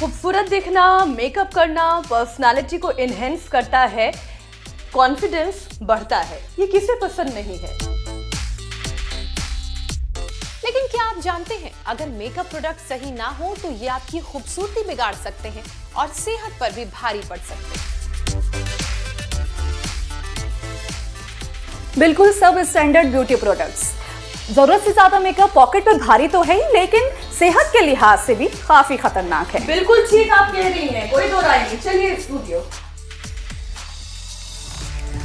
खूबसूरत दिखना, मेकअप करना पर्सनालिटी को इनहेंस करता है, कॉन्फिडेंस बढ़ता है। ये किसे पसंद नहीं है। लेकिन क्या आप जानते हैं, अगर मेकअप प्रोडक्ट सही ना हो तो ये आपकी खूबसूरती बिगाड़ सकते हैं और सेहत पर भी भारी पड़ सकते हैं। बिल्कुल सब स्टैंडर्ड ब्यूटी प्रोडक्ट्स जरूरत से ज्यादा मेकअप पॉकेट पर भारी तो है ही, लेकिन सेहत के लिहाज से भी काफी खतरनाक है। बिल्कुल ठीक आप कह रही हैं, कोई दो राय नहीं। चलिए स्टूडियो।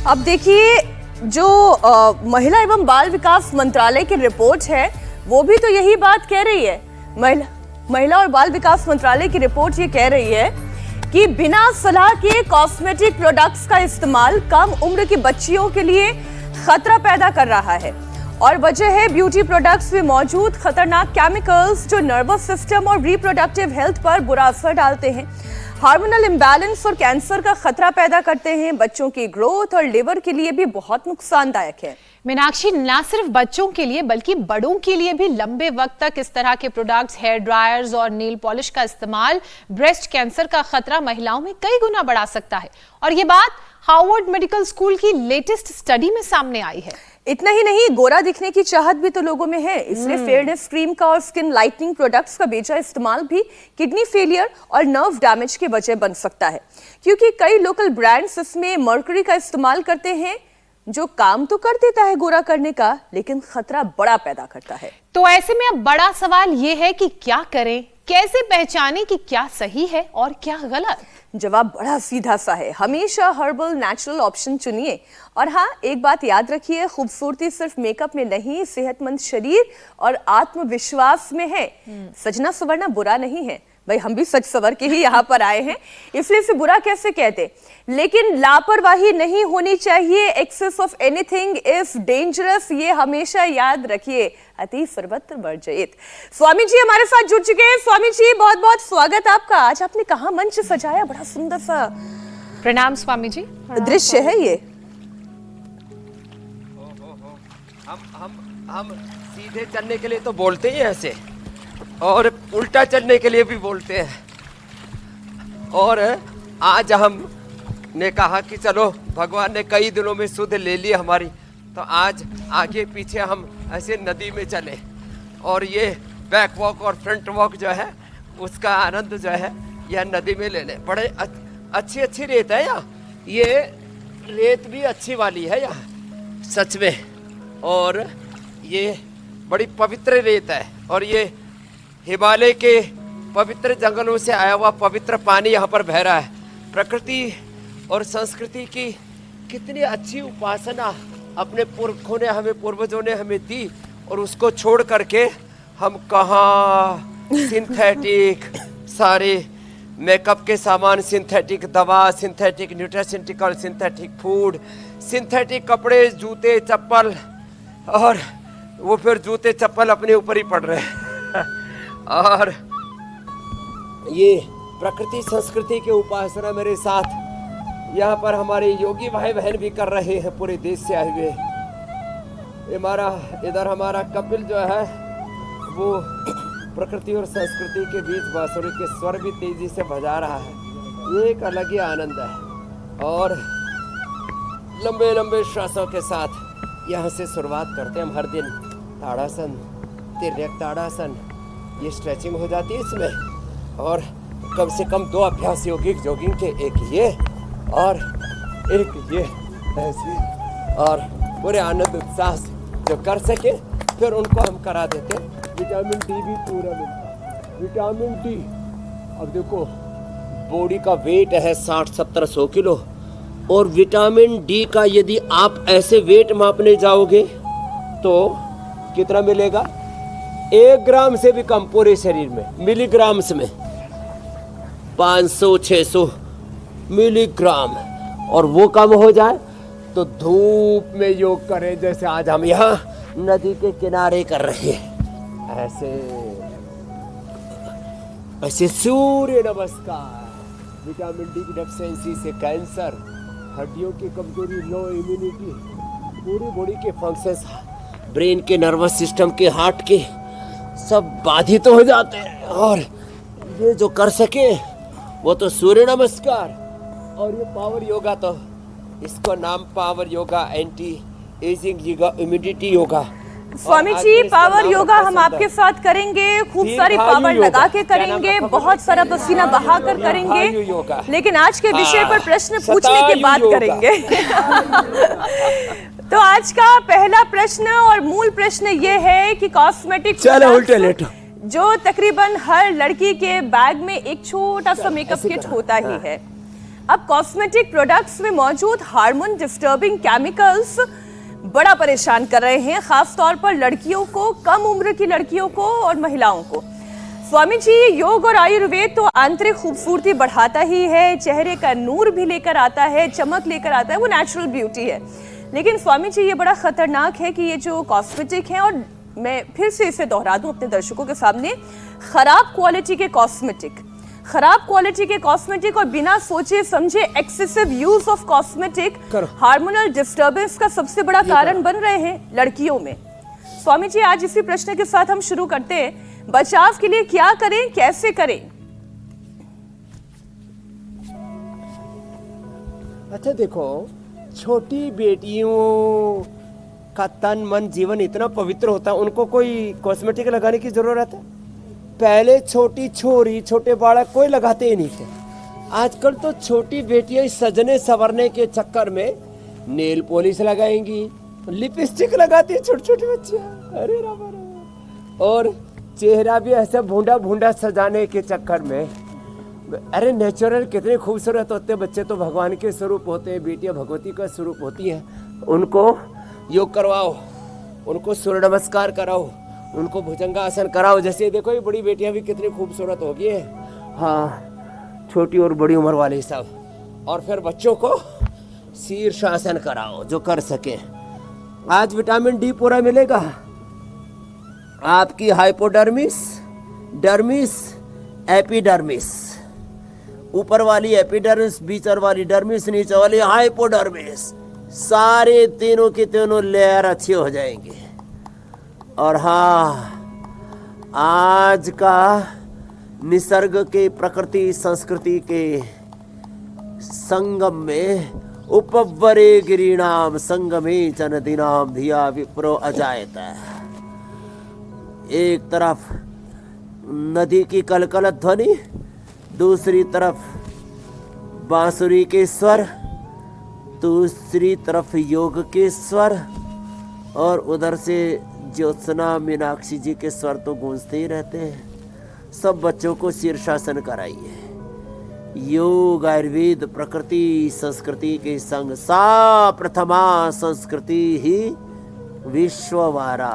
अब देखिए, जो महिला एवं बाल विकास मंत्रालय की रिपोर्ट है वो भी तो यही बात कह रही है। महिला और बाल विकास मंत्रालय की रिपोर्ट ये कह रही है कि बिना सलाह के कॉस्मेटिक प्रोडक्ट्स का इस्तेमाल कम उम्र की बच्चियों के लिए खतरा पैदा कर रहा है और वजह है ब्यूटी प्रोडक्ट्स में मौजूद खतरनाक केमिकल्स जो नर्वस सिस्टम और रिप्रोडक्टिव हेल्थ पर बुरा असर डालते हैं, हार्मोनल इम्बैलेंस और कैंसर का खतरा पैदा करते हैं, बच्चों की ग्रोथ और लिवर के लिए भी बहुत नुकसानदायक है। मीनाक्षी, ना सिर्फ बच्चों के लिए बल्कि बड़ों के लिए भी लंबे वक्त तक इस तरह के प्रोडक्ट्स, हेयर ड्रायर्स और नेल पॉलिश का इस्तेमाल ब्रेस्ट कैंसर का खतरा महिलाओं में कई गुना बढ़ा सकता है। और ये बात हार्वर्ड मेडिकल स्कूल की लेटेस्ट स्टडी में सामने आई है। इतना ही नहीं, गोरा दिखने की चाहत भी तो लोगों में है, इसलिए फेयरनेस क्रीम का और स्किन लाइटनिंग प्रोडक्ट्स का बेजा इस्तेमाल भी किडनी फेलियर और नर्व डैमेज की वजह बन सकता है, क्योंकि कई लोकल ब्रांड्स इसमें मर्करी का इस्तेमाल करते हैं जो काम तो कर देता है गोरा करने का, लेकिन खतरा बड़ा पैदा करता है। तो ऐसे में अब बड़ा सवाल ये है कि क्या करें, कैसे पहचानें कि क्या सही है और क्या गलत। जवाब बड़ा सीधा सा है, हमेशा हर्बल नेचुरल ऑप्शन चुनिए। और हाँ, एक बात याद रखिए, खूबसूरती सिर्फ मेकअप में नहीं, सेहतमंद शरीर और आत्मविश्वास में है। सजना संवरना बुरा नहीं है भाई, हम भी सच सवर के ही यहाँ पर आए हैं, इसलिए इसे बुरा कैसे कहते। लेकिन लापरवाही नहीं होनी चाहिए, excess of anything is dangerous, ये हमेशा याद रखिए। अति सर्वत्र वर्जयेत। स्वामी जी हमारे साथ जुड़ चुके हैं। स्वामी जी, बहुत बहुत स्वागत आपका। आज आपने कहाँ मंच सजाया, बड़ा सुंदर सा। प्रणाम स्वामी जी। दृश्य है ये। हम सीधे चलने के लिए तो बोलते ही ऐसे, और उल्टा चलने के लिए भी बोलते हैं। और आज हम ने कहा कि चलो, भगवान ने कई दिनों में सुध ले ली हमारी, तो आज आगे पीछे हम ऐसे नदी में चले और ये बैक वॉक और फ्रंट वॉक जो है उसका आनंद जो है यह नदी में लेने। बड़े अच्छी रेत है यहाँ, ये रेत भी अच्छी वाली है यहाँ सच में, और ये बड़ी पवित्र रेत है, और ये हिमालय के पवित्र जंगलों से आया हुआ पवित्र पानी यहाँ पर बह रहा है। प्रकृति और संस्कृति की कितनी अच्छी उपासना अपने पुरखों ने हमें, पूर्वजों ने हमें दी, और उसको छोड़ करके हम कहाँ सिंथेटिक सारे मेकअप के सामान, सिंथेटिक दवा, synthetic nutraceutical, synthetic food, synthetic कपड़े, जूते, चप्पल, और वो फिर जूते चप्पल अपने ऊपर ही पड़ रहे हैं। और ये प्रकृति संस्कृति के उपासना मेरे साथ यहाँ पर हमारे योगी भाई बहन भी कर रहे हैं, पूरे देश से आए हुए। इधर हमारा कपिल जो है वो प्रकृति और संस्कृति के बीच बांसुरी के स्वर भी तेजी से बजा रहा है। ये एक अलग ही आनंद है। और लंबे लंबे श्वासों के साथ यहाँ से शुरुआत करते हैं हम हर दिन। ताड़ासन, तिर्यक ताड़ासन, ये स्ट्रेचिंग हो जाती है इसमें, और कम से कम 2 अभ्यास योगिक जॉगिंग के, एक ये और एक ये ऐसी, और पूरे आनंद उत्साह से जो कर सके फिर उनको हम करा देते। विटामिन डी भी पूरा मिलता है, विटामिन डी। अब देखो, बॉडी का वेट है 60-70-100 किलो, और विटामिन डी का यदि आप ऐसे वेट मापने जाओगे तो कितना मिलेगा? 1 ग्राम से भी कम पूरे शरीर में, मिलीग्राम्स में 500-600 मिलीग्राम। और वो कम हो जाए तो धूप में योग करें, जैसे आज हम यहाँ नदी के किनारे कर रहे हैं, ऐसे सूर्य नमस्कार। विटामिन डी की डेफिशिएंसी से कैंसर, हड्डियों की कमजोरी, लो इम्यूनिटी, पूरी बॉडी के फंक्शंस, ब्रेन के, नर्वस सिस्टम के, हार्ट के, सब बाधित हो जाते हैं। और ये जो कर सके वो तो सूर्य नमस्कार, और ये पावर योगा तो इसको नाम power yoga, anti ageing yoga, immunity yoga. Swami ji power yoga हम आपके साथ करेंगे, खूब सारी पावर लगा के करेंगे, बहुत सारा पसीना बहाकर करेंगे, लेकिन आज के विषय पर प्रश्न पूछने के बाद करेंगे। तो आज का पहला प्रश्न और मूल प्रश्न ये है कि कॉस्मेटिक चलो उल्टे लेटो, जो तकरीबन हर लड़की के बैग में एक छोटा सा मेकअप किट होता ही है। अब कॉस्मेटिक प्रोडक्ट्स में मौजूद हार्मोन डिस्टर्बिंग केमिकल्स बड़ा परेशान कर रहे हैं, खास तौर पर लड़कियों को, कम उम्र की लड़कियों को और महिलाओं को। स्वामी जी, योग और आयुर्वेद तो आंतरिक खूबसूरती बढ़ाता ही है, चेहरे का नूर भी लेकर आता है, चमक लेकर आता है, वो नेचुरल ब्यूटी है। लेकिन स्वामी जी ये बड़ा खतरनाक है कि ये जो कॉस्मेटिक हैं, और मैं फिर से इसे दोहरा दूं अपने दर्शकों के सामने, खराब क्वालिटी के कॉस्मेटिक और बिना सोचे समझे excessive use of cosmetic hormonal disturbance का सबसे बड़ा कारण बन रहे हैं लड़कियों में। स्वामी जी, आज इसी प्रश्न के साथ हम शुरू करते हैं। बचाव के लिए क्या करें, कैसे करें? अच्छा देखो, छोटी बेटियों का तन मन जीवन इतना पवित्र होता है, उनको कोई कॉस्मेटिक लगाने की जरूरत है? पहले छोटी छोरी, छोटे बालक कोई लगाते ही नहीं थे। आजकल तो छोटी बेटियां सजने संवरने के चक्कर में नेल पॉलिश लगाएंगी, लिपस्टिक लगाती है छोटी छोटी बच्चियां, अरे राम, और चेहरा भी ऐसा भूंडा भूंडा सजाने के चक्कर में। अरे नेचुरल कितने खूबसूरत होते हैं बच्चे, तो भगवान के स्वरूप होते हैं, बेटियां भगवती का स्वरूप होती हैं। उनको योग करवाओ, उनको सूर्य नमस्कार कराओ, उनको भुजंगासन कराओ। जैसे देखो ये बड़ी बेटियां भी कितनी खूबसूरत हो गई है, हाँ, छोटी और बड़ी उम्र वाले सब। और फिर बच्चों को शीर्षासन कराओ जो कर सके। आज विटामिन डी पूरा मिलेगा। आपकी हाइपोडर्मिस, डर्मिस, एपिडर्मिस, ऊपर वाली एपिडर्मिस, बीच वाली डर्मिस, नीचे वाली हाइपोडर्मिस, सारे तीनों की तीनों लेयर अच्छी हो जाएंगे। और हाँ, आज का निसर्ग के, प्रकृति संस्कृति के संगम में उपवरे गिरिणाम संगमे च नदीनाम धिया विप्रो अजायत। एक तरफ नदी की कलकलत ध्वनि, दूसरी तरफ बांसुरी के स्वर, दूसरी तरफ योग के स्वर, और उधर से ज्योत्सना मीनाक्षी जी के स्वर तो गूंजते ही रहते हैं। सब बच्चों को शीर्षासन कराइए। योग, आयुर्वेद, प्रकृति संस्कृति के संग सा प्रथमा संस्कृति ही विश्ववारा।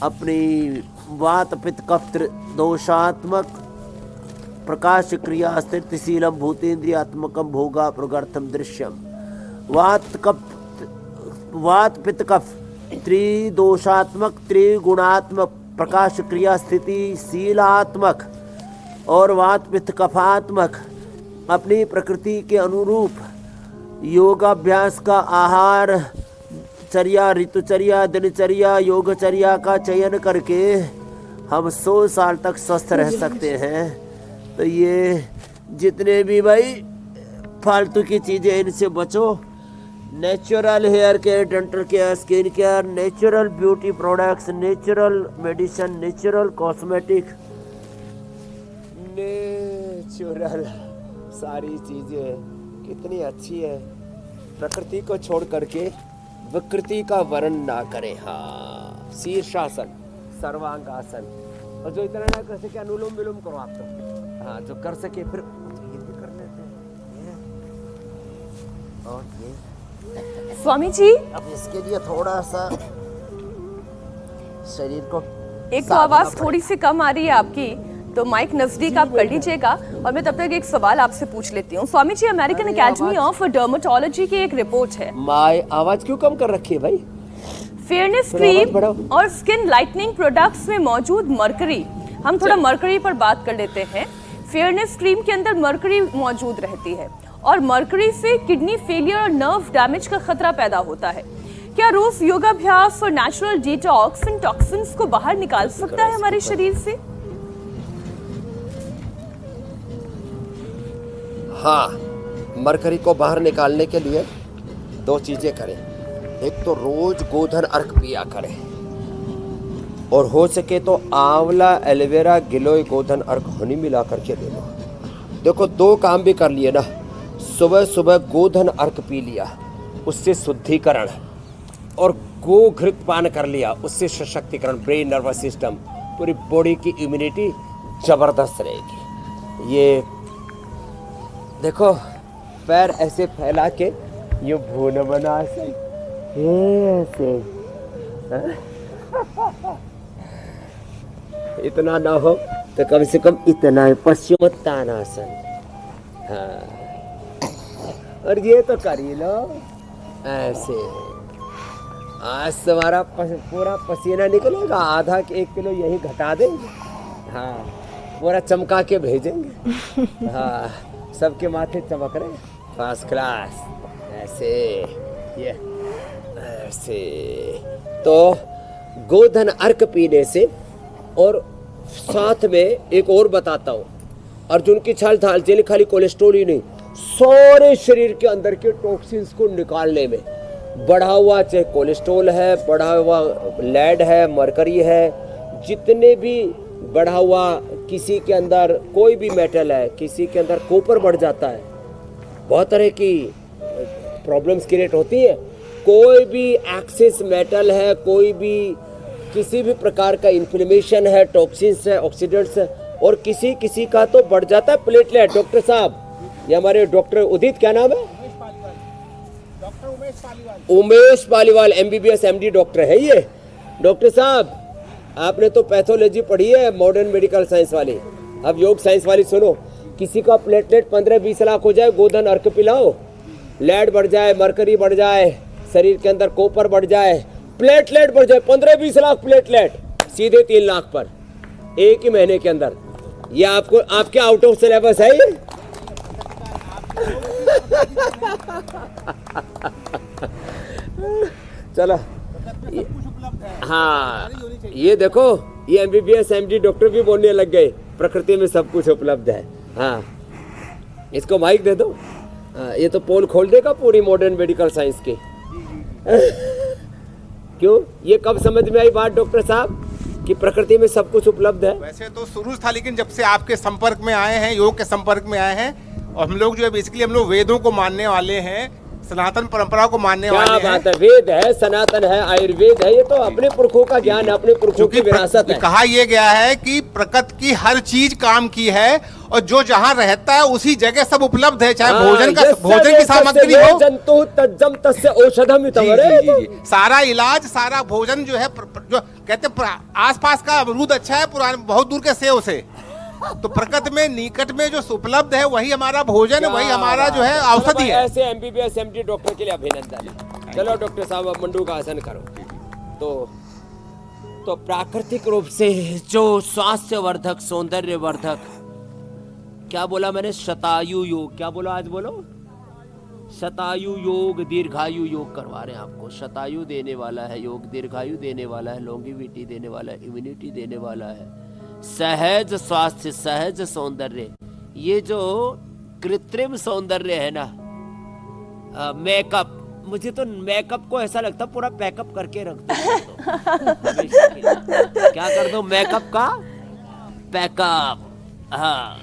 अपनी वात पित्त कफ दोषात्मक प्रकाश क्रिया स्थितिशीलम भूतेन्द्रियात्मकम भोगा प्रगर्थम दृश्यम। वात पित्त कफ त्रिदोषात्मक, त्रिगुणात्मक, प्रकाश क्रिया स्थितिशीलात्मक और वात पित्त कफात्मक, अपनी प्रकृति के अनुरूप योगाभ्यास का आहार चर्या, ऋतुचर्या, दिनचर्या, योगचर्या का चयन करके हम 100 साल तक स्वस्थ रह सकते हैं। तो ये जितने भी भाई फालतू की चीज़ें, इनसे बचो। Natural hair care, dental care, skin care, natural beauty products, natural medicine, natural cosmetic, natural सारी चीज़ें कितनी अच्छी है। प्रकृति को छोड़ करके विकृति का वर्ण ना करें। हाँ, शीर्षासन, सर्वांगासन, और जो इतना ना कर सके अनुलोम विलोम करो आप तो। हाँ, जो कर सके फिर ये भी कर लेते हैं। और ये स्वामी जी, अब इसके लिए थोड़ा सा शरीर को, एक तो आवाज थोड़ी सी कम आ रही है आपकी, तो माइक नजदीक आप कर लीजिएगा। और मैं तब तक एक सवाल आपसे पूछ लेती हूँ। Swami ji, American academy of dermatology की एक रिपोर्ट है। माय आवाज क्यों कम कर रखी है भाई? फेयरनेस क्रीम और स्किन लाइटनिंग प्रोडक्ट्स में मौजूद मरकरी, हम थोड़ा मरकरी पर बात कर लेते हैं। फेयरनेस क्रीम के अंदर मरकरी मौजूद रहती है और मरकरी से किडनी फेलियर और नर्व डैमेज का खतरा पैदा होता है। क्या रोज योगाभ्यास और नेचुरल डिटॉक्स इन टॉक्सिन्स को बाहर निकाल सकता है हमारे शरीर से? हाँ, मरकरी को बाहर निकालने के लिए 2 चीजें करें। एक तो रोज गोधन अर्क पिया करें, और हो सके तो आंवला, एलोवेरा, गिलोय, गोधन अर्क हनी मिला करके ले लो। देखो 2 काम भी कर लिए ना। सुबह सुबह गोधन अर्क पी लिया, उससे शुद्धिकरण, और गो घृत पान कर लिया, उससे सशक्तिकरण, ब्रेन, नर्वस सिस्टम, पूरी बॉडी की इम्यूनिटी जबरदस्त रहेगी। ये देखो पैर ऐसे फैला के ये भून बना से ऐसे, इतना ना हो तो कम से कम इतना है, पश्चिमोत्तानासन। हाँ, और ये तो कर ही लो ऐसे। आज तुम्हारा पूरा पसीना निकलेगा, आधा 1 किलो यही घटा देंगे। हाँ, पूरा चमका के भेजेंगे। हाँ, सबके माथे चमक रहे, फर्स्ट क्लास ऐसे, ये ऐसे। तो गोधन अर्क पीने से, और साथ में एक और बताता हूँ, अर्जुन की छाल दालचीनी खाली कोलेस्ट्रॉल ही नहीं, सारे शरीर के अंदर के टॉक्सिन्स को निकालने में, बढ़ा हुआ चाहे कोलेस्ट्रॉल है, बढ़ा हुआ लेड है, मरकरी है, जितने भी बढ़ा हुआ, किसी के अंदर कोई भी मेटल है, किसी के अंदर कॉपर बढ़ जाता है, बहुत तरह की प्रॉब्लम्स क्रिएट होती है। कोई भी एक्सेस मेटल है, कोई भी किसी भी प्रकार का इन्फ्लेमेशन है, टॉक्सिन्स है, ऑक्सीडेंट्स है, और किसी का तो बढ़ जाता है प्लेटलेट। डॉक्टर साहब, ये हमारे डॉक्टर उदित, क्या नाम है? Umesh Paliwal, MBBS MD doctor है ये। डॉक्टर साहब, आपने तो पैथोलॉजी पढ़ी है, मॉडर्न मेडिकल साइंस वाली, अब योग साइंस वाली सुनो। किसी का प्लेटलेट 15-20 लाख हो जाए, गोधन अर्क पिलाओ, लेड बढ़ जाए, मरकरी बढ़ जाए, शरीर के अंदर कॉपर बढ़ जाए, प्लेटलेट बढ़ जाए, 15-20 लाख प्लेटलेट सीधे 3 लाख पर 1 ही महीने के अंदर। ये आपको, आपके आउट ऑफ सिलेबस है ये। चलो, हाँ, ये देखो, ये MBBS MD डॉक्टर भी बोलने लग गए, प्रकृति में सब कुछ उपलब्ध है। हाँ, इसको माइक दे दो। ये तो पोल खोल देगा पूरी मॉडर्न मेडिकल साइंस की। क्यों, ये कब समझ में आई बात डॉक्टर साहब कि प्रकृति में सब कुछ उपलब्ध है? वैसे तो शुरू था, लेकिन जब से आपके संपर्क में आए हैं, योग के संपर्क में आए हैं, और हम लोग जो है बेसिकली हम लोग वेदों को मानने वाले हैं, सनातन परंपरा को मानने वाले हैं। क्या बात है, वेद है, सनातन है, आयुर्वेद है, ये तो अपने पुरखों का ज्ञान है, अपने पुरखों की विरासत है। कहा यह गया है कि प्रकृति की हर चीज काम की है, और जो जहाँ रहता है उसी जगह सब उपलब्ध है, चाहे भोजन की सामग्री हो, जंतु तज्जम तस्य औषधम, सारा इलाज, सारा भोजन जो है, जो कहते आसपास का अमरूद अच्छा है पुराने बहुत दूर के सेव से, तो प्रकृति में निकट में जो उपलब्ध है वही हमारा भोजन, वही हमारा जो है औषधि है। ऐसे MBBS MD डॉक्टर के लिए अभिनंदन। चलो डॉक्टर साहब, अब मंडू का आसन करो। तो प्राकृतिक रूप से जो स्वास्थ्य वर्धक, सौंदर्य वर्धक, क्या बोला मैंने, शतायु योग, क्या बोला आज बोलो, शतायु योग, दीर्घायु योग करवा रहे हैं आपको। शतायु देने वाला है योग, दीर्घायु देने वाला है, लॉन्गिविटी देने वाला है, इम्यूनिटी देने वाला है, सहज स्वास्थ्य, सहज सौंदर्य। ये जो कृत्रिम सौंदर्य है ना, मेकअप, मुझे तो मेकअप को ऐसा लगता पूरा पैकअप करके रख दो। क्या कर दो, मेकअप का पैकअप। हाँ,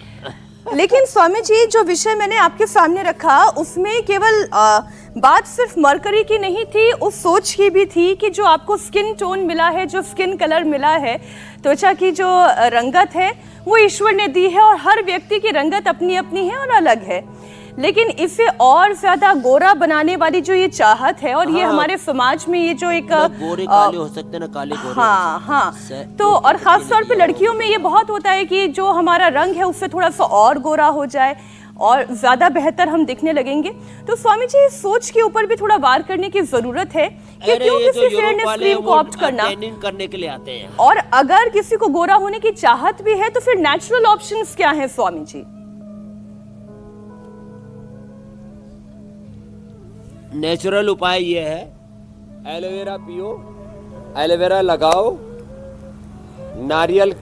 लेकिन स्वामी जी, जो विषय मैंने आपके सामने रखा उसमें केवल बात सिर्फ मरकरी की नहीं थी, उस सोच की भी थी कि जो आपको स्किन टोन मिला है, जो स्किन कलर मिला है, त्वचा की जो रंगत है वो ईश्वर ने दी है, और हर व्यक्ति की रंगत अपनी अपनी है और अलग है। लेकिन इसे और ज्यादा गोरा बनाने वाली जो ये चाहत है, और ये हमारे समाज में ये जो एक गोरे काले हो सकते हैं ना, काले गोरे। हाँ हाँ, तो और खास तौर पे लड़कियों में ये बहुत होता है कि जो हमारा रंग है उससे थोड़ा सा और गोरा हो जाए और ज्यादा बेहतर हम दिखने लगेंगे। तो स्वामी जी, इस सोच के ऊपर भी थोड़ा वार करने की जरूरत है कि क्यों किसी फेयरनेस क्रीम को ऑप्ट करना, करने के लिए आते हैं। और अगर किसी को गोरा होने की चाहत भी है तो फिर नेचुरल ऑप्शंस क्या है स्वामी जी? नेचुरल उपाय ये है, एलोवेरा पियो, एलोवेरा लगाओ, नारियल,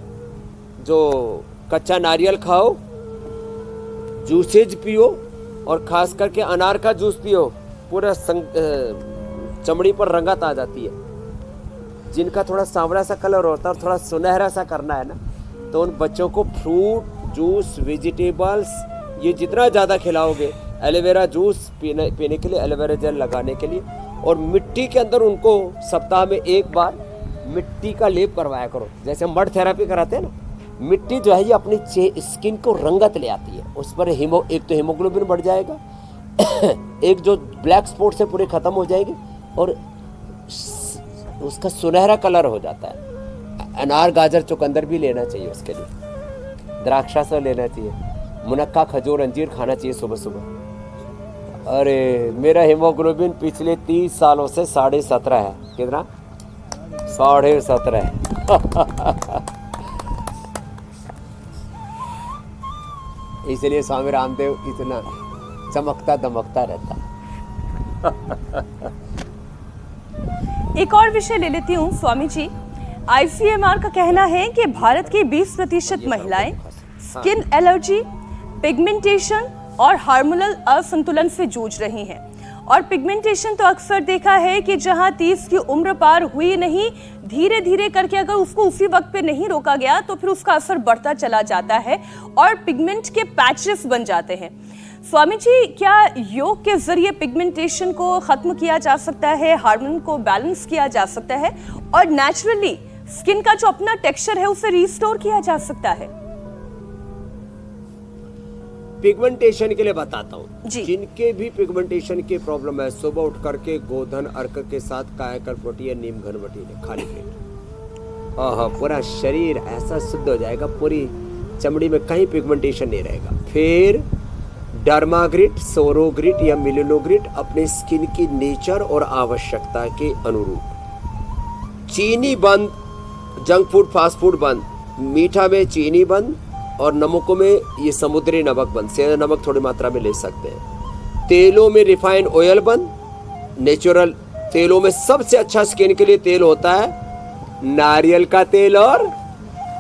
जो कच्चा नारियल खाओ, जूसेज पियो और खास करके अनार का जूस पियो, पूरा चमड़ी पर रंगत आ जाती है। जिनका थोड़ा सांवला सा कलर होता है और थोड़ा सुनहरा सा करना है ना, तो उन बच्चों को फ्रूट जूस, वेजिटेबल्स ये जितना ज़्यादा खिलाओगे, एलोवेरा जूस पीने के लिए, एलोवेरा जेल लगाने के लिए, और मिट्टी के अंदर उनको सप्ताह में एक बार मिट्टी का लेप करवाया करो। जैसे मड थेरेपी कराते हैं ना, मिट्टी जो है ये अपनी स्किन को रंगत ले आती है। उस पर एक तो हीमोग्लोबिन बढ़ जाएगा, एक जो ब्लैक स्पॉट्स है पूरे ख़त्म हो जाएगी और उसका सुनहरा कलर हो जाता है। अनार, गाजर, चुकंदर भी लेना चाहिए उसके लिए, द्राक्षासा लेना चाहिए, मुनक्का, खजूर, अंजीर खाना चाहिए सुबह सुबह। अरे मेरा हीमोग्लोबिन पिछले 30 सालों से 17.5 है। कितना? 17.5 है। इसलिए स्वामी रामदेव इतना चमकता दमकता रहता। एक और विषय ले लेती हूँ स्वामी जी। ICMR का कहना है कि भारत की 20% महिलाएं स्किन एलर्जी, पिगमेंटेशन और हार्मोनल असंतुलन से जूझ रही हैं। और पिगमेंटेशन तो अक्सर देखा है कि जहां 30 की उम्र पार हुई नहीं, धीरे धीरे करके अगर उसको उसी वक्त पे नहीं रोका गया तो फिर उसका असर बढ़ता चला जाता है और पिगमेंट के पैचेस बन जाते हैं। स्वामी जी, क्या योग के जरिए पिगमेंटेशन को खत्म किया जा सकता है, हार्मोन को बैलेंस किया जा सकता है और नेचुरली स्किन का जो अपना टेक्सचर है उसे रिस्टोर किया जा सकता है? पिगमेंटेशन के लिए बताता हूँ। जी। जिनके भी पिगमेंटेशन की प्रॉब्लम है, सुबह उठ करके गोधन अर्क के साथ कायाकल्प रोटी या नीम घन रोटी ले, खाली पेट। पूरा शरीर ऐसा शुद्ध हो जाएगा, पूरी चमड़ी में कहीं पिगमेंटेशन नहीं रहेगा। फिर डर्माग्रिट, सोरोग्रिट या मिलिनोग्रिट अपने स्किन की नेचर और आवश्यकता के अनुरूप। चीनी बंद, जंक फूड, फास्ट फूड बंद, मीठा में चीनी बंद और नमकों में ये समुद्री नमक बंद। सेंधा नमक थोड़ी मात्रा में ले सकते हैं। तेलों में रिफाइंड ऑयल बंद। नेचुरल तेलों में सबसे अच्छा स्किन के लिए तेल होता है नारियल का तेल और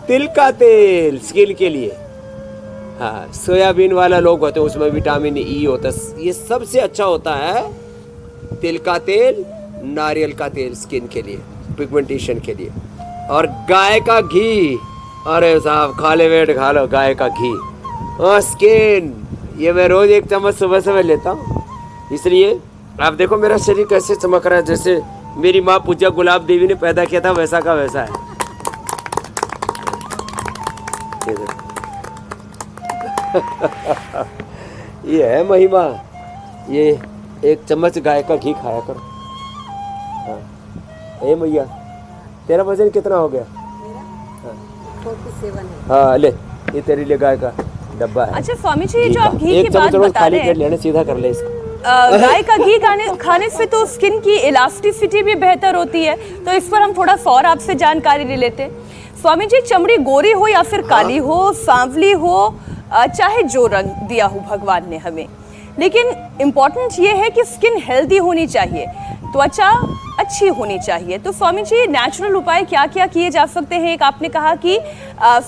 तिल का तेल स्किन के लिए। हाँ, सोयाबीन वाला लोग होते हैं उसमें विटामिन ई होता है। ये सबसे अच्छा होता है तिल का तेल, नारियल का तेल स्किन के लिए, पिगमेंटेशन के लिए। और गाय का घी, अरे साहब खाले पेट खा लो गाय का घी और स्किन, ये मैं रोज 1 चम्मच सुबह सुबह लेता हूँ। इसलिए आप देखो मेरा शरीर कैसे चमक रहा है, जैसे मेरी माँ पूजा गुलाब देवी ने पैदा किया था वैसा का वैसा है। ये है महिमा। ये 1 चम्मच गाय का घी खाया करो। हाँ। ए मैया, तेरा वजन कितना हो गया? 47 है। हाँ ले, ये तेरे लिए गाय का डब्बा है। अच्छा स्वामी जी, ये जो आप घी की 1 बात चम्मच रोज बता खाली रहे पेट हैं, लेना, सीधा कर ले इसको। गाय का घी खाने से तो स्किन की इलास्टिसिटी भी बेहतर होती है, तो इस पर हम थोड़ा सा और आपसे जानकारी ले लेते हैं। स्वामी जी, चमड़ी गोरी हो या फिर काली हो, सांवली हो, चाहे जो रंग दिया हो भगवान ने हमें, लेकिन इम्पोर्टेंट ये है कि स्किन हेल्दी होनी चाहिए, त्वचा अच्छी होनी चाहिए। तो स्वामी जी, नेचुरल उपाय क्या क्या किए जा सकते हैं? एक आपने कहा कि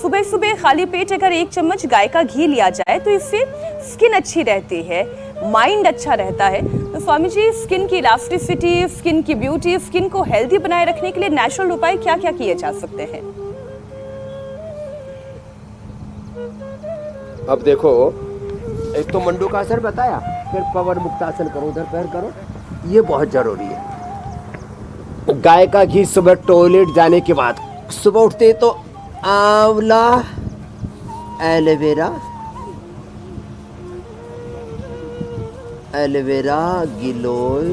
सुबह सुबह खाली पेट अगर 1 चम्मच गाय का घी लिया जाए तो इससे स्किन अच्छी रहती है, माइंड अच्छा रहता है। तो स्वामी जी, स्किन की इलास्टिसिटी, स्किन की ब्यूटी, स्किन को हेल्दी बनाए रखने के लिए नेचुरल उपाय क्या क्या किए जा सकते हैं? अब देखो, एक तो मंडू का असर बताया, फिर पवन मुक्तासन करो, उधर पैर करो, ये बहुत जरूरी है। गाय का घी सुबह टॉयलेट जाने के बाद, सुबह उठते तो आंवला, एलोवेरा, गिलोय,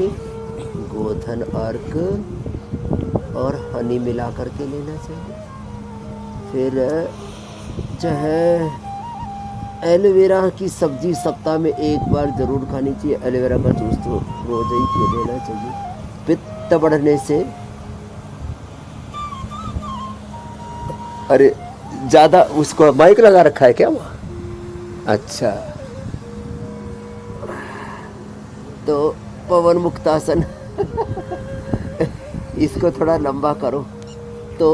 गोधन अर्क और हनी मिला करके लेना चाहिए। फिर जो है एलोवेरा की सब्जी सप्ताह में 1 बार जरूर खानी चाहिए। एलोवेरा का जूस तो रोज ही पी लेना चाहिए। पित्त बढ़ने से, अरे ज़्यादा उसको माइक लगा रखा है क्या वहाँ? अच्छा, तो पवन मुक्तासन इसको थोड़ा लंबा करो तो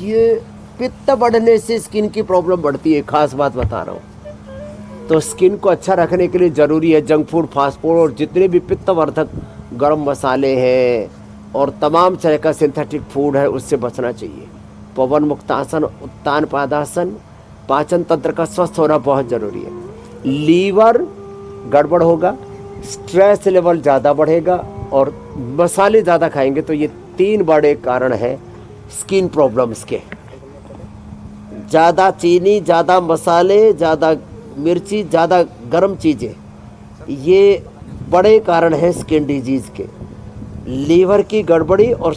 ये पित्त बढ़ने से स्किन की प्रॉब्लम बढ़ती है। खास बात बता रहा हूँ। तो स्किन को अच्छा रखने के लिए ज़रूरी है जंक फूड, फास्ट फूड और जितने भी पित्तवर्धक गर्म मसाले हैं और तमाम तरह का सिंथेटिक फूड है उससे बचना चाहिए। पवन मुक्तासन, उत्तान पादासन, पाचन तंत्र का स्वस्थ होना बहुत ज़रूरी है। लीवर गड़बड़ होगा, स्ट्रेस लेवल ज़्यादा बढ़ेगा और मसाले ज़्यादा खाएंगे तो ये 3 बड़े कारण हैं स्किन प्रॉब्लम्स के। ज़्यादा चीनी, ज़्यादा मसाले, ज़्यादा मिर्ची, ज़्यादा गर्म चीज़ें, ये बड़े कारण हैं स्किन डिजीज़ के। लीवर की गड़बड़ी और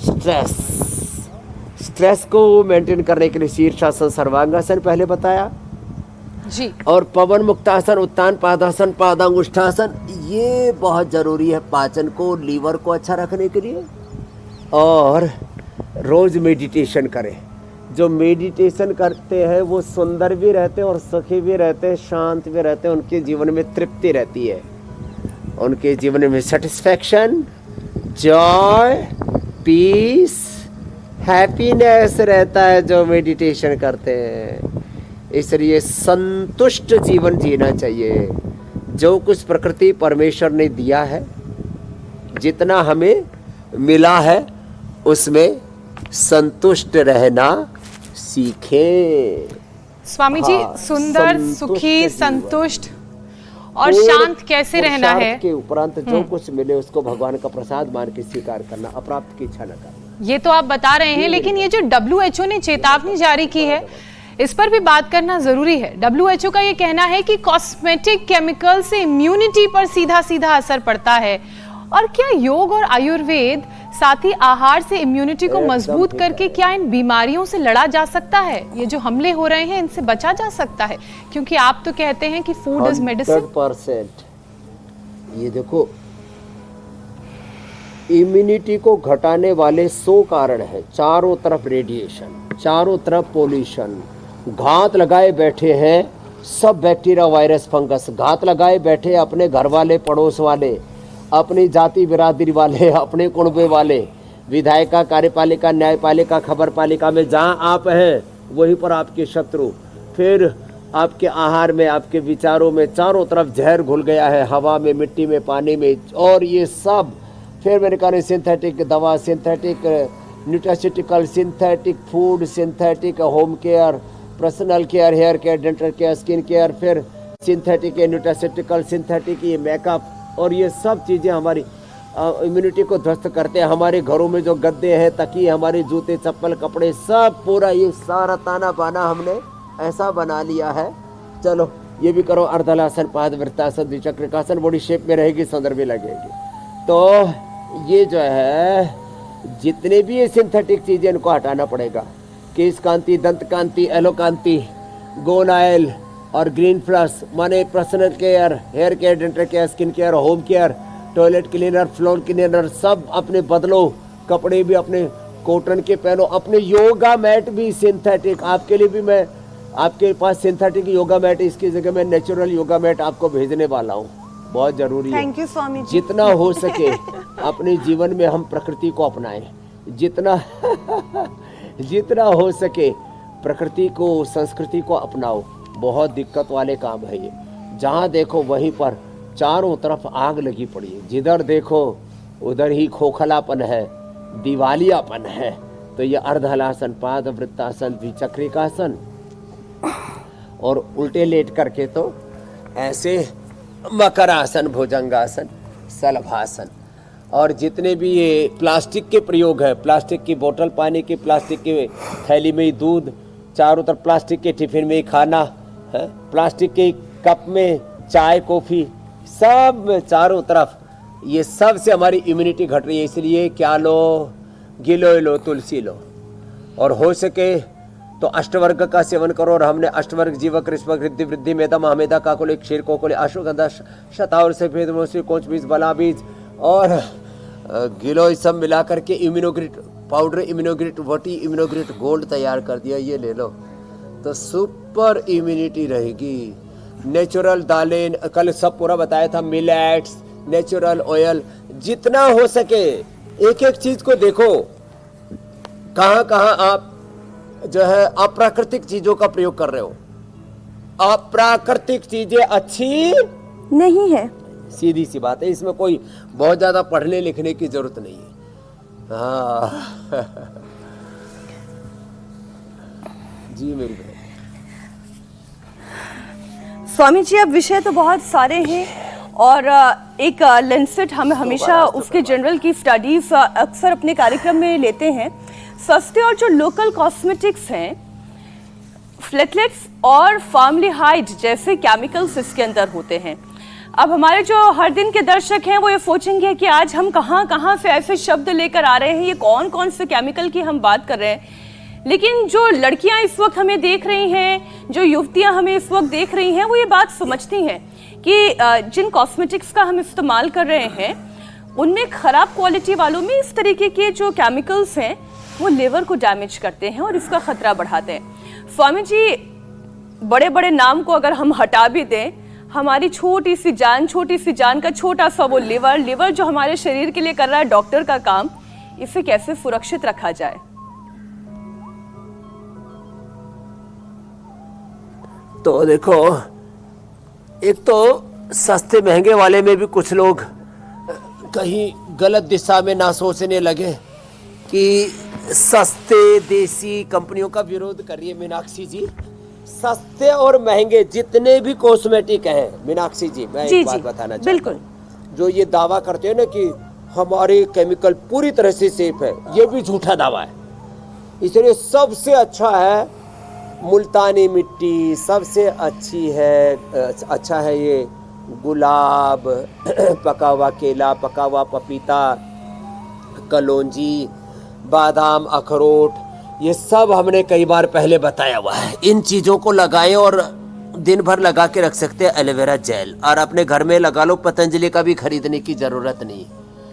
स्ट्रेस को मेंटेन करने के लिए शीर्षासन, सर्वांगासन पहले बताया जी। और पवन मुक्तासन, उत्तान पादासन, पादांगुष्ठासन ये बहुत ज़रूरी है पाचन को, लीवर को अच्छा रखने के लिए। और रोज़ मेडिटेशन करें। जो मेडिटेशन करते हैं वो सुंदर भी रहते हैं और सुखी भी रहते हैं, शांत भी रहते हैं, उनके जीवन में तृप्ति रहती है, उनके जीवन में सेटिस्फैक्शन, जॉय, पीस, हैप्पीनेस रहता है जो मेडिटेशन करते हैं। इसलिए संतुष्ट जीवन जीना चाहिए। जो कुछ प्रकृति परमेश्वर ने दिया है, जितना हमें मिला है उसमें संतुष्ट रहना सीखें। स्वामी जी, हाँ, सुंदर, संतुष्ट सुखी, जीवन। संतुष्ट और शांत कैसे रहना है, के उपरांत जो कुछ मिले उसको भगवान का प्रसाद मान के स्वीकार करना, अप्राप्त की इच्छा न करना। ये तो आप बता रहे हैं, लेकिन ये जो WHO ने चेतावनी जारी की है इस पर भी बात करना जरूरी है। WHO का ये कहना है कि कॉस्मेटिक केमिकल से इम्यूनिटी पर सीधा सीधा असर पड़ता है। और क्या योग और आयुर्वेद साथ ही आहार से इम्यूनिटी को मजबूत करके क्या इन बीमारियों से लड़ा जा सकता है? ये जो हमले हो रहे हैं इनसे बचा जा सकता है? क्योंकि आप तो कहते हैं कि फूड इज मेडिसिन। 100%। ये देखो, इम्यूनिटी को घटाने वाले 100 कारण हैं। चारों तरफ रेडिएशन, चारों तरफ पोल्यूशन, घात लगाए बैठे हैं सब बैक्टीरिया, वायरस, फंगस, घात लगाए बैठे अपने घर वाले, पड़ोस वाले, अपनी जाति बिरादरी वाले, अपने कुनबे वाले, विधायिका, कार्यपालिका, न्यायपालिका, खबर पालिका में जहाँ आप हैं वहीं पर आपके शत्रु। फिर आपके आहार में, आपके विचारों में चारों तरफ जहर घुल गया है, हवा में, मिट्टी में, पानी में, और ये सब फिर मैंने कहा सिंथेटिक दवा, synthetic nutraceutical, synthetic food, synthetic home care, personal care, hair care, dental care, skin care, फिर सिंथेटिक न्यूट्रास्यूटिकल, सिंथेटिक ये मेकअप, और ये सब चीज़ें हमारी इम्यूनिटी को ध्वस्त करते हैं। हमारे घरों में जो गद्दे हैं, तकिए, हमारे जूते, चप्पल, कपड़े, सब पूरा ये सारा ताना बाना हमने ऐसा बना लिया है। चलो ये भी करो, अर्धलासन, पादवृत्तासन, द्विचक्रिकासन, बॉडी शेप में रहेगी, सुंदर भी लगेगी। तो ये जो है जितने भी ये सिंथेटिक चीज़ें इनको हटाना पड़ेगा। केश कांति, दंत कांति, एलो कांति, गोन ऑयल और ग्रीन प्लस, माने personal care, hair care, dental care, skin care, home care, toilet cleaner, floor cleaner, सब अपने बदलो। कपड़े भी अपने कॉटन के पहनो, अपने योगा मैट भी सिंथेटिक। आपके लिए भी मैं, आपके पास सिंथेटिक योगा मैट, इसकी जगह मैं नेचुरल योगा मैट आपको भेजने वाला हूँ। बहुत जरूरी है। Thank you Swami ji. जितना हो सके अपने जीवन में हम प्रकृति को अपनाएं, जितना हो सके प्रकृति को, संस्कृति को अपनाओ। बहुत दिक्कत वाले काम है ये। जहाँ देखो वहीं पर चारों तरफ आग लगी पड़ी है, जिधर देखो उधर ही खोखलापन है, दिवालियापन है। तो ये अर्धहलासन, पादवृत्तासन, द्विचक्रिकासन, और उल्टे लेट करके तो ऐसे मकरासन, भुजंगासन, सलभासन। और जितने भी ये प्लास्टिक के प्रयोग है, प्लास्टिक की बोतल पानी की, प्लास्टिक की थैली में ही दूध, चारों तरफ प्लास्टिक के टिफिन में ही खाना है, प्लास्टिक के कप में चाय, कॉफ़ी, सब चारों तरफ, ये सब से हमारी इम्यूनिटी घट रही है। इसलिए क्या लो, गिलोय लो, तुलसी लो, और हो सके तो अष्टवर्ग का सेवन करो। और हमने अष्टवर्ग जीवक, ऋष्वक, रिद्धि, वृद्धि, मेधा, महामेधा, काकुले, क्षीर, कोकुले, अश्वगंधा, शतावर, सफेद मोसी, कोंच बीज, बला बीज और गिलोय सब मिला करके इम्यूनोग्रिट पाउडर, इम्यूनोग्रिट वटी, इम्यूनोग्रिट गोल्ड तैयार कर दिया। ये ले लो तो सुपर इम्यूनिटी रहेगी। नेचुरल दालें, कल सब पूरा बताया था, मिलेट्स, नेचुरल ऑयल, जितना हो सके एक एक चीज को देखो। कहाँ कहाँ आप जो है अप्राकृतिक चीजों का प्रयोग कर रहे हो। अप्राकृतिक चीजें अच्छी नहीं है। सीधी सी बात है, इसमें कोई बहुत ज्यादा पढ़ने लिखने की जरूरत नहीं है। हाँ जी मेरी बहन। स्वामी जी, अब विषय तो बहुत सारे हैं और एक लेंसेट हम हमेशा उसके जनरल की स्टडीज अक्सर अपने कार्यक्रम में लेते हैं। सस्ते और जो लोकल कॉस्मेटिक्स हैं, फ्लेटलेट्स और फॉर्मल्डिहाइड जैसे केमिकल्स इसके अंदर होते हैं। अब हमारे जो हर दिन के दर्शक हैं वो ये सोचेंगे कि आज हम कहाँ से ऐसे शब्द लेकर आ रहे हैं, ये कौन कौन से केमिकल की हम बात कर रहे हैं। लेकिन जो लड़कियां इस वक्त हमें देख रही हैं, जो युवतियां हमें इस वक्त देख रही हैं, वो ये बात समझती हैं कि जिन कॉस्मेटिक्स का हम इस्तेमाल कर रहे हैं उनमें ख़राब क्वालिटी वालों में इस तरीके के जो केमिकल्स हैं वो लिवर को डैमेज करते हैं और इसका ख़तरा बढ़ाते हैं। स्वामी जी, बड़े बड़े नाम को अगर हम हटा भी दें, हमारी छोटी सी जान का छोटा सा वो लिवर जो हमारे शरीर के लिए कर रहा है डॉक्टर का काम, इसे कैसे सुरक्षित रखा जाए? तो देखो, एक तो सस्ते महंगे वाले में भी कुछ लोग कहीं गलत दिशा में ना सोचने लगे कि सस्ते देसी कंपनियों का विरोध करिए। मीनाक्षी जी, सस्ते और महंगे जितने भी कॉस्मेटिक हैं, मीनाक्षी जी मैं एक बात बताना चाहता हूं। बिल्कुल, जो ये दावा करते हैं ना कि हमारे केमिकल पूरी तरह से सेफ है, ये भी झूठा दावा है। इसलिए सबसे अच्छा है मुल्तानी मिट्टी, सबसे अच्छा है ये गुलाब, पका हुआ केला, पका हुआ पपीता, कलौंजी, बादाम, अखरोट, ये सब हमने कई बार पहले बताया हुआ है। इन चीज़ों को लगाएं और दिन भर लगा के रख सकते हैं। एलोवेरा जेल और अपने घर में लगा लो, पतंजलि का भी खरीदने की जरूरत नहीं।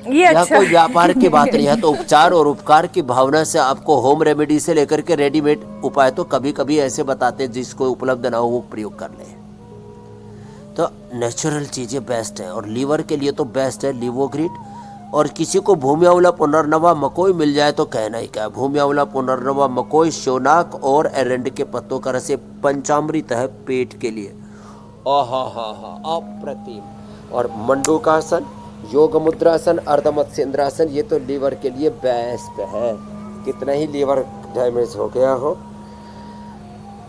ये यहाँ अच्छा कोई व्यापार की बात नहीं है। तो उपचार और उपकार की भावना से आपको होम रेमेडी से लेकर के रेडीमेड उपाय तो कभी कभी ऐसे बताते हैं जिसको उपलब्ध ना हो वो प्रयोग कर ले। तो नेचुरल चीजें बेस्ट है और लीवर के लिए तो बेस्ट है लिवोग्रिड। और किसी को भूमि आंवला पुनर्नवा मकोई मिल जाए तो कहना ही क्या। भूमि आंवला पुनर्नवा मकोई, शोनाक और एरंड के पत्तों का रस पंचामृत है पेट के लिए। अप्रतिम। और मंडूकासन, योग मुद्रासन, अर्धमत्स्येंद्रासन, ये तो लीवर के लिए बेस्ट है। कितना ही लीवर डैमेज हो गया हो,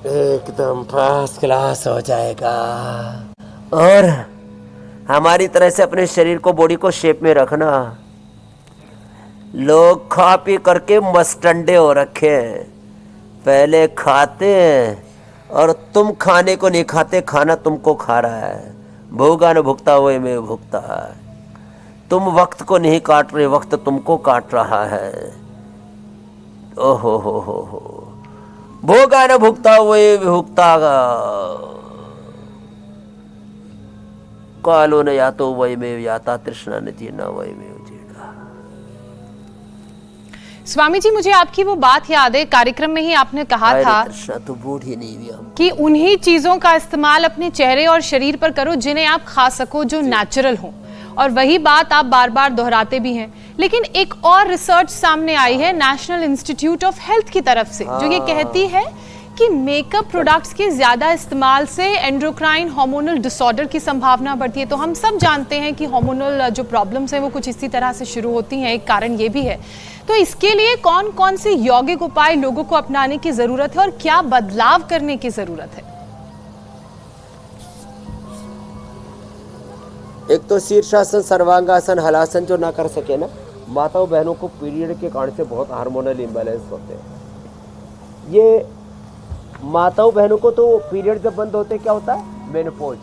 एकदम फर्स्ट क्लास हो जाएगा। और हमारी तरह से अपने शरीर को, बॉडी को शेप में रखना। लोग खा पी करके मस्टंडे हो रखे हैं, पहले खाते हैं और तुम खाने को नहीं खाते, खाना तुमको खा रहा है। भोगा न भुगता हुए में भुगता है। तुम वक्त को नहीं काट रहे, वक्त तुमको काट रहा है। ओहो हो, भोगा न भुगता हुए भुगता कालो न यातो वही में याता, तृष्णा न जीना वही में उजेड़ा। स्वामी जी, मुझे आपकी वो बात याद है, कार्यक्रम में ही आपने कहा था तृष्णा तो बूढ़ी नहीं हुई हम कि उन्हीं चीजों का इस्तेमाल अपने चेहरे और शरीर पर करो जिन्हें आप खा सको, जो नेचुरल हो। और वही बात आप बार बार दोहराते भी हैं। लेकिन एक और रिसर्च सामने आई है नेशनल इंस्टीट्यूट ऑफ हेल्थ की तरफ से, जो ये कहती है कि मेकअप प्रोडक्ट्स के ज्यादा इस्तेमाल से एंडोक्राइन हार्मोनल डिसऑर्डर की संभावना बढ़ती है। तो हम सब जानते हैं कि हार्मोनल जो प्रॉब्लम्स हैं वो कुछ इसी तरह से शुरू होती हैं, एक कारण ये भी है। तो इसके लिए कौन कौन से यौगिक उपाय लोगों को अपनाने की जरूरत है और क्या बदलाव करने की जरूरत है? एक तो शीर्षासन, सर्वांगासन, हलासन जो ना कर सके ना, माताओं बहनों को पीरियड के कारण से बहुत हार्मोनल इम्बैलेंस होते हैं। ये माताओं बहनों को तो पीरियड जब बंद होते क्या होता है, मेनोपॉज।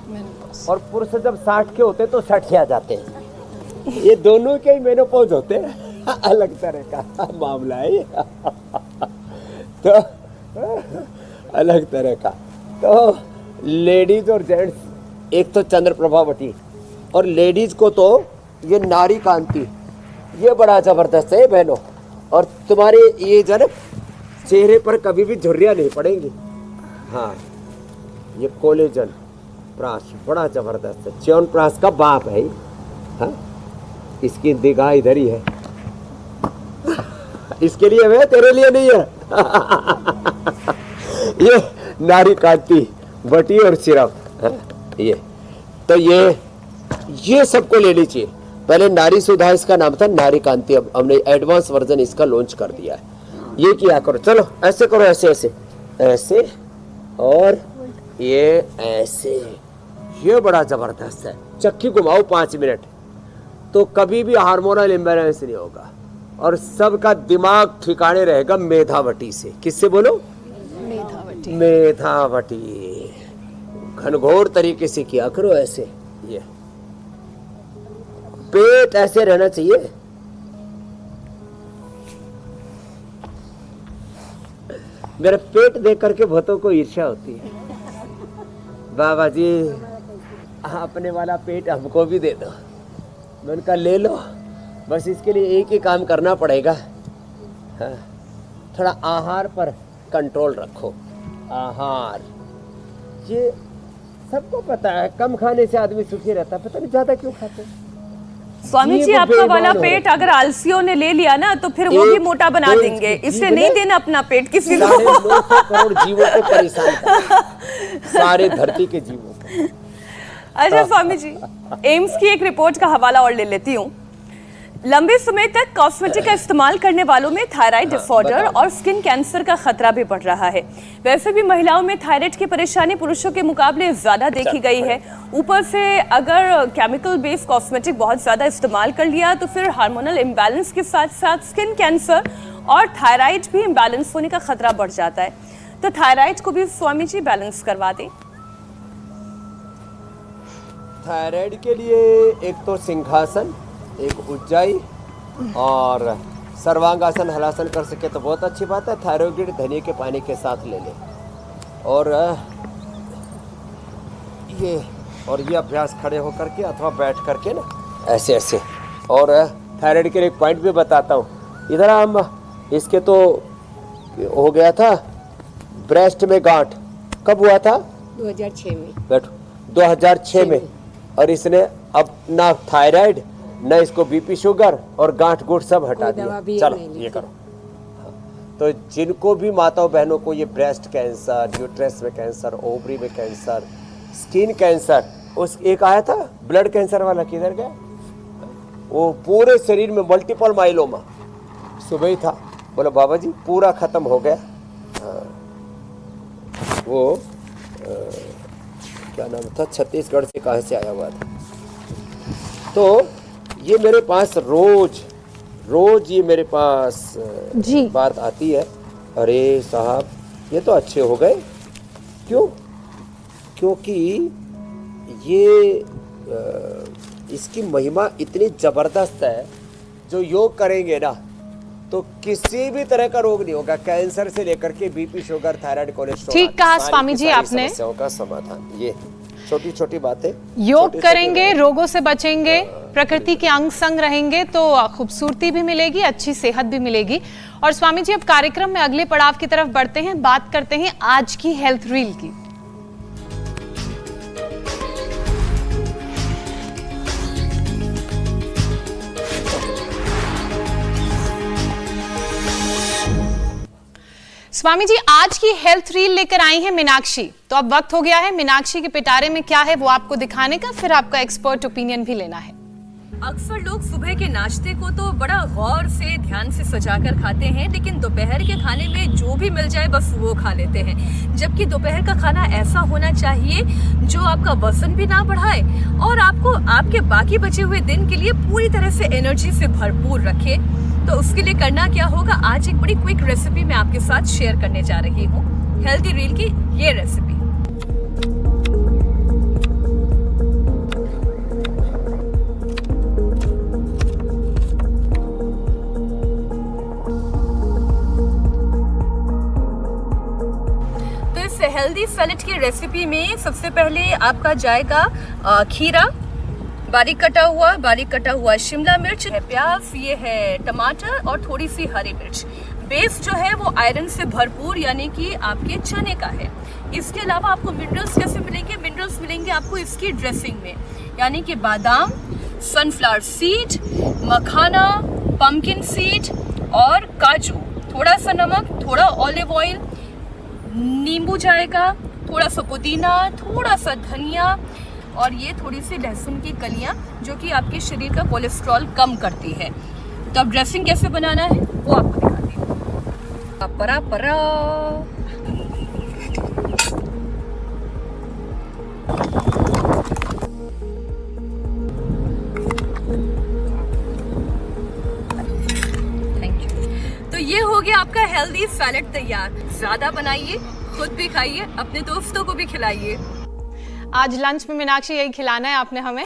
और पुरुष जब 60 के होते तो 60 आ जाते हैं। ये दोनों के ही मेनोपॉज होते हैं, अलग तरह का मामला है तो अलग तरह का। तो लेडीज और जेंट्स, एक तो चंद्र प्रभावती, और लेडीज को तो ये नारी कांति, ये बड़ा जबरदस्त है बहनों। और तुम्हारे ये जो है चेहरे पर कभी भी झुर्रियाँ नहीं पड़ेंगी। हाँ, ये कोलेजन प्राश बड़ा जबरदस्त है, च्यवनप्राश का बाप है। हाँ, इसकी निगाह इधर ही है, इसके लिए है, तेरे लिए नहीं है। ये नारी कांति बटी और सिरप, ये तो ये सबको लेनी चाहिए। पहले नारी सुधा इसका नाम था, नारी कांति, अब हमने एडवांस वर्जन इसका लॉन्च कर दिया है। ये किया करो, चलो ऐसे करो, ऐसे ऐसे ऐसे, और ये ऐसे, ये बड़ा जबरदस्त है। चक्की घुमाओ 5 मिनट, तो कभी भी हार्मोनल इम्बैलेंस नहीं होगा और सबका दिमाग ठिकाने रहेगा मेधावटी से। किससे बोलो? मेधावटी। घनघोर तरीके से किया करो ऐसे। ये पेट ऐसे रहना चाहिए। मेरा पेट देख करके बहुतों को ईर्ष्या होती है, बाबा जी अपने वाला पेट हमको भी दे दो। मैंने कहा ले लो, बस इसके लिए एक ही काम करना पड़ेगा, हाँ, थोड़ा आहार पर कंट्रोल रखो। आहार, ये सबको पता है, कम खाने से आदमी सुखी रहता है, पता नहीं ज्यादा क्यों खाते हैं। स्वामी जी, आपका वाला पेट अगर आलसियों ने ले लिया ना तो फिर वो भी मोटा बना देंगे, इसलिए नहीं देना अपना पेट किसी को। 900 करोड़ जीवों को परेशान कर, सारे धरती के जीवों को। अच्छा स्वामी जी, एम्स की एक रिपोर्ट का हवाला और ले लेती हूँ। लंबे समय तक कॉस्मेटिक का इस्तेमाल करने वालों में थायराइड डिसऑर्डर और स्किन कैंसर का खतरा भी बढ़ रहा है। वैसे भी महिलाओं में थायराइड की परेशानी पुरुषों के मुकाबले ज्यादा देखी गई है। ऊपर से अगर केमिकल बेस्ड कॉस्मेटिक बहुत ज्यादा इस्तेमाल कर लिया तो फिर हार्मोनल इम्बैलेंस के साथ साथ स्किन कैंसर और थायराइड भी इम्बैलेंस होने का खतरा बढ़ जाता है। तो थायराइड को भी स्वामी जी बैलेंस करवा दें। थायराइड के लिए एक तो सिंहासन, एक उज्जाई और सर्वांगासन, हलासन कर सके तो बहुत अच्छी बात है। थायरोइड धनिया के पानी के साथ ले लें, और ये अभ्यास खड़े होकर के अथवा बैठ करके ना ऐसे ऐसे। और थायराइड के लिए एक पॉइंट भी बताता हूँ। इधर हम इसके तो हो गया था ब्रेस्ट में गांठ, कब हुआ था? 2006 में। बैठो, 2006 में। और इसने अब ना थायराइड ना इसको बीपी शुगर और गांठ गुट सब हटा दिया। चलो ये करो। तो जिनको भी माताओं बहनों को ये ब्रेस्ट कैंसर, यूट्रस में कैंसर, ओवरी में कैंसर, स्किन कैंसर, उस एक आया था ब्लड कैंसर वाला, किधर गया वो? पूरे शरीर में मल्टीपल माइलोमा, सुबह ही था, बोला बाबा जी पूरा खत्म हो गया। वो क्या नाम था, छत्तीसगढ़ से कहाँ से आया हुआ था। तो ये मेरे पास रोज ये मेरे पास जी बात आती है, अरे साहब ये तो अच्छे हो गए। क्यों? क्योंकि ये इसकी महिमा इतनी जबरदस्त है, जो योग करेंगे ना तो किसी भी तरह का रोग नहीं होगा, कैंसर से लेकर के बीपी शुगर थायराइड कोलेस्ट्रॉल। ठीक कहा स्वामी जी आपने, समस्याओं का समाधान। ये छोटी छोटी बातें, योग करेंगे रोगों से बचेंगे, प्रकृति के अंग संग रहेंगे तो खूबसूरती भी मिलेगी, अच्छी सेहत भी मिलेगी। और स्वामी जी अब कार्यक्रम में अगले पड़ाव की तरफ बढ़ते हैं, बात करते हैं आज की हेल्थ रील की। स्वामी जी आज की हेल्थ रील लेकर आई हैं मीनाक्षी। तो अब वक्त हो गया है मीनाक्षी के पिटारे में क्या है वो आपको दिखाने का, फिर आपका एक्सपर्ट ओपिनियन भी लेना है। अक्सर लोग सुबह के नाश्ते को तो बड़ा गौर से ध्यान से सजाकर खाते हैं, लेकिन दोपहर के खाने में जो भी मिल जाए बस वो खा लेते हैं। जबकि दोपहर का खाना ऐसा होना चाहिए जो आपका वजन भी ना बढ़ाए और आपको आपके बाकी बचे हुए दिन के लिए पूरी तरह से एनर्जी से भरपूर रखे। तो उसके लिए करना क्या होगा, आज एक बड़ी क्विक रेसिपी मैं आपके साथ शेयर करने जा रही हूँ। हेल्दी रील की ये रेसिपी। तो इस हेल्दी सैलेड की रेसिपी में सबसे पहले आपका जाएगा खीरा, बारीक कटा हुआ शिमला मिर्च है, प्याज, ये है टमाटर और थोड़ी सी हरी मिर्च। बेस जो है वो आयरन से भरपूर यानी कि आपके चने का है। इसके अलावा आपको मिनरल्स कैसे मिलेंगे? मिनरल्स मिलेंगे आपको इसकी ड्रेसिंग में, यानी कि बादाम, सनफ्लावर सीड, मखाना, पंपकिन सीड और काजू, थोड़ा सा नमक, थोड़ा ऑलिव ऑयल, नींबू जाएगा, थोड़ा सा पुदीना, थोड़ा सा धनिया और ये थोड़ी सी लहसुन की कलियां जो कि आपके शरीर का कोलेस्ट्रॉल कम करती है। तो अब ड्रेसिंग कैसे बनाना है वो आपको दिखाती हूँ। परा परा थैंक यू। तो ये हो गया आपका हेल्दी सैलेड तैयार। ज्यादा बनाइए, खुद भी खाइए, अपने दोस्तों को भी खिलाइए। आज लंच में मीनाक्षी यही खिलाना है आपने हमें।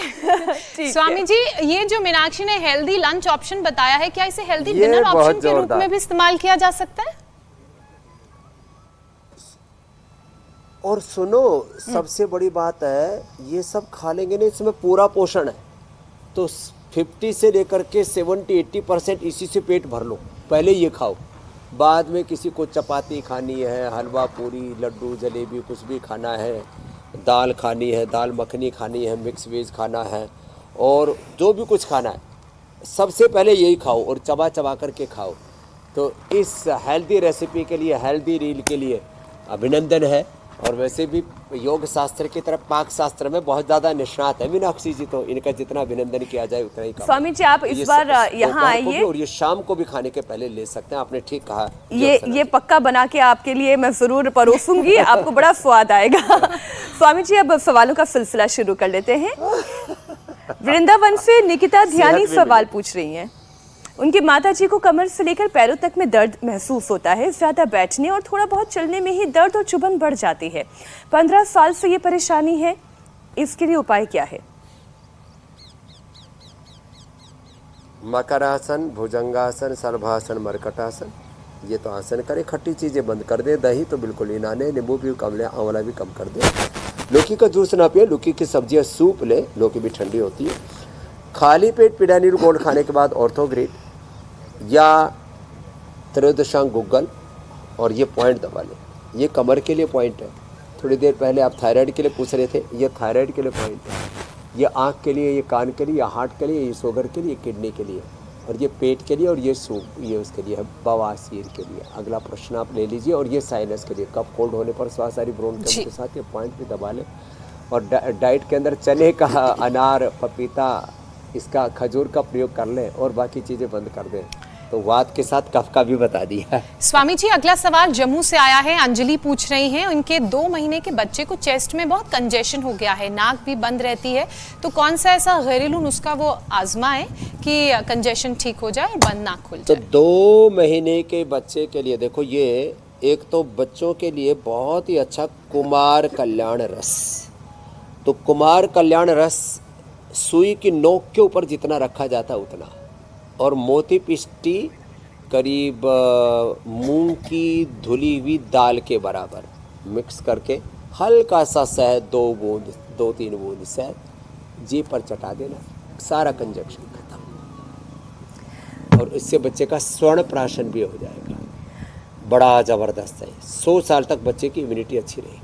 स्वामी जी, ये जो मीनाक्षी ने हेल्दी लंच ऑप्शन बताया है, क्या इसे हेल्दी ये डिनर बहुत ऑप्शन के रूप जोरदार। में भी इस्तेमाल किया जा सकता है? और सुनो, सबसे बड़ी बात है, ये सब खा लेंगे ना, इसमें पूरा पोषण है। तो 50 से लेकर के 70-80% इसी से पेट भर लो। पहले ये खाओ, बाद में किसी को चपाती खानी है, हलवा पूरी लड्डू जलेबी कुछ भी खाना है, दाल खानी है, दाल मखनी खानी है, मिक्स वेज खाना है, और जो भी कुछ खाना है सबसे पहले यही खाओ और चबा चबा करके खाओ। तो इस हेल्दी रेसिपी के लिए, हेल्दी रील के लिए अभिनंदन है। और वैसे भी योग शास्त्र की तरफ, पाक शास्त्र में बहुत ज़्यादा निष्णात है मीनाक्षी जी, तो इनका जितना अभिनंदन किया जाए उतना ही कम। स्वामी जी, आप इस बार यहाँ आइए और ये शाम को भी खाने के पहले ले सकते हैं। आपने ठीक कहा। ये पक्का बना के आपके लिए मैं जरूर परोसूंगी, आपको बड़ा स्वाद आएगा। स्वामी जी, अब सवालों का सिलसिला शुरू कर लेते हैं। वृंदावन से निकिता ध्यानी सवाल पूछ रही हैं। उनकी माताजी को कमर से लेकर पैरों तक में दर्द महसूस होता है। ज्यादा बैठने और थोड़ा बहुत चलने में ही दर्द और चुभन बढ़ जाती है। 15 साल से ये परेशानी है, इसके लिए उपाय क्या है? मकरासन, भुजंगासन, सर्वासन, मरकटासन, ये तो आसन करें। खट्टी चीज़ें बंद कर दे, दही तो बिल्कुल ही ना लें, नींबू भी कम लें, आंवला भी कम कर दे। लौकी का जूस ना पिए, लौकी की सब्जियां सूप ले, लौकी भी ठंडी होती है। खाली पेट पिडानील गोल्ड खाने के बाद ऑर्थोग्रिड या त्रयोदशांग गुग्गल और ये पॉइंट दबा लें। ये कमर के लिए पॉइंट है। थोड़ी देर पहले आप थायराइड के लिए पूछ रहे थे, ये थायराइड के लिए पॉइंट है। ये आँख के लिए, ये कान के लिए, ये हार्ट के लिए, ये शुगर के लिए, किडनी के लिए, और ये पेट के लिए, और ये सूप ये उसके लिए है, बवासीर के लिए। अगला प्रश्न आप ले लीजिए। और ये साइनस के लिए, कफ कोल्ड होने पर श्वासारी ब्रोंकाइटिस के साथ ये पॉइंट भी दबा लें। और डाइट के अंदर चने का, अनार, पपीता, इसका खजूर का प्रयोग कर लें और बाकी चीज़ें बंद कर दें। तो वात के साथ कफ का भी बता दिया। स्वामी जी, अगला सवाल जम्मू से आया है। अंजलि पूछ रही हैं, उनके 2 महीने के बच्चे को चेस्ट में बहुत कंजेशन हो गया है, नाक भी बंद रहती है, तो कौन सा ऐसा घरेलू नुस्खा वो आजमाएं कि कंजेशन ठीक हो जाए और बंद नाक खुल तो जाए? 2 महीने के बच्चे के लिए देखो, ये एक तो बच्चों के लिए बहुत ही अच्छा कुमार कल्याण रस। तो कुमार कल्याण रस सुई की नोक के ऊपर जितना रखा जाता है उतना, और मोती पिष्टी करीब मूंग की धुली हुई दाल के बराबर मिक्स करके हल्का सा शहद, 2-3 बूंद शहद जी पर चटा देना, सारा कंजक्शन खत्म। और इससे बच्चे का स्वर्ण प्राशन भी हो जाएगा। बड़ा ज़बरदस्त है। 100 साल तक बच्चे की इम्यूनिटी अच्छी रहेगी।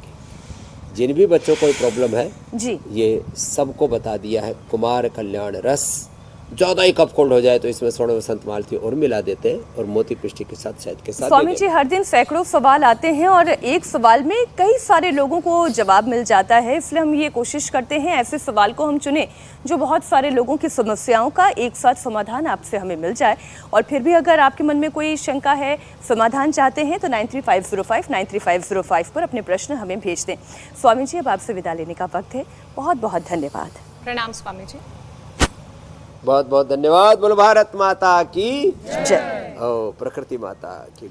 जिन भी बच्चों को कोई प्रॉब्लम है जी, ये सबको बता दिया है। कुमार कल्याण रस, ज़्यादा ही कफ कोल्ड हो जाए तो इसमें स्वर्ण वसंत मालती और मिला देते हैं, और मोती पिष्टी के साथ शहद के साथ। स्वामी जी, हर दिन सैकड़ों सवाल आते हैं और एक सवाल में कई सारे लोगों को जवाब मिल जाता है, इसलिए हम ये कोशिश करते हैं ऐसे सवाल को हम चुने जो बहुत सारे लोगों की समस्याओं का एक साथ समाधान आपसे हमें मिल जाए। और फिर भी अगर आपके मन में कोई शंका है, समाधान चाहते हैं, तो 9350593505 पर अपने प्रश्न हमें भेज दें। स्वामी जी, अब आपसे विदा लेने का वक्त है। बहुत बहुत धन्यवाद। प्रणाम स्वामी जी। बहुत बहुत धन्यवाद। बोलो भारत माता की जय। ओ प्रकृति माता की।